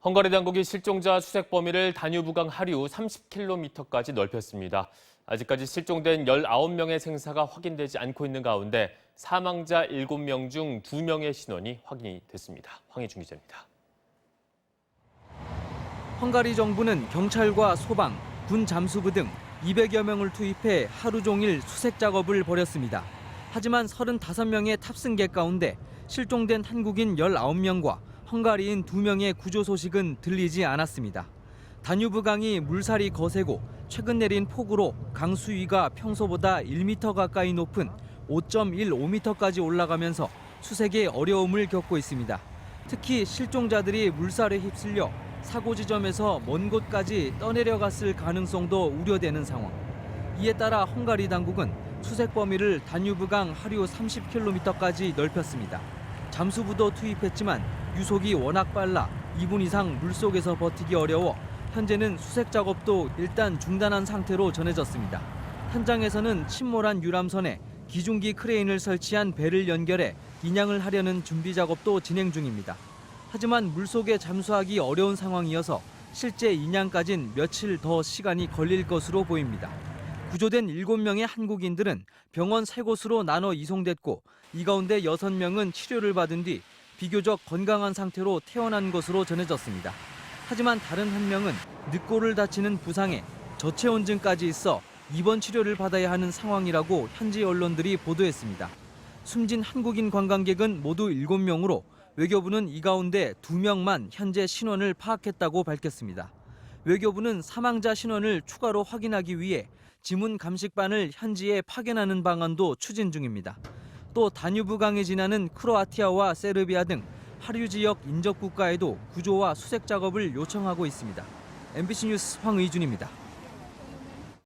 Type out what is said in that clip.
헝가리 당국이 실종자 수색 범위를 다뉴브강 하류 30km까지 넓혔습니다. 아직까지 실종된 19명의 생사가 확인되지 않고 있는 가운데 사망자 7명 중 2명의 신원이 확인이 됐습니다. 황희준 기자입니다. 헝가리 정부는 경찰과 소방, 군 잠수부 등 200여 명을 투입해 하루 종일 수색 작업을 벌였습니다. 하지만 35명의 탑승객 가운데 실종된 한국인 19명과 헝가리인 2명의 구조 소식은 들리지 않았습니다. 다뉴브강이 물살이 거세고 최근 내린 폭우로 강 수위가 평소보다 1m 가까이 높은 5.15m까지 올라가면서 수색에 어려움을 겪고 있습니다. 특히 실종자들이 물살에 휩쓸려 사고 지점에서 먼 곳까지 떠내려갔을 가능성도 우려되는 상황. 이에 따라 헝가리 당국은 수색 범위를 다뉴브강 하류 30km까지 넓혔습니다. 잠수부도 투입했지만 유속이 워낙 빨라 2분 이상 물속에서 버티기 어려워 현재는 수색 작업도 일단 중단한 상태로 전해졌습니다. 현장에서는 침몰한 유람선에 기중기 크레인을 설치한 배를 연결해 인양을 하려는 준비 작업도 진행 중입니다. 하지만 물속에 잠수하기 어려운 상황이어서 실제 인양까진 며칠 더 시간이 걸릴 것으로 보입니다. 구조된 7명의 한국인들은 병원 3곳으로 나눠 이송됐고 이 가운데 6명은 치료를 받은 뒤 비교적 건강한 상태로 퇴원한 것으로 전해졌습니다. 하지만 다른 한 명은 늑골을 다치는 부상에 저체온증까지 있어 입원 치료를 받아야 하는 상황이라고 현지 언론들이 보도했습니다. 숨진 한국인 관광객은 모두 7명으로 외교부는 이 가운데 2명만 현재 신원을 파악했다고 밝혔습니다. 외교부는 사망자 신원을 추가로 확인하기 위해 지문 감식반을 현지에 파견하는 방안도 추진 중입니다. 또 다뉴브강에 지나는 크로아티아와 세르비아 등 하류 지역 인접 국가에도 구조와 수색 작업을 요청하고 있습니다. MBC 뉴스 황의준입니다.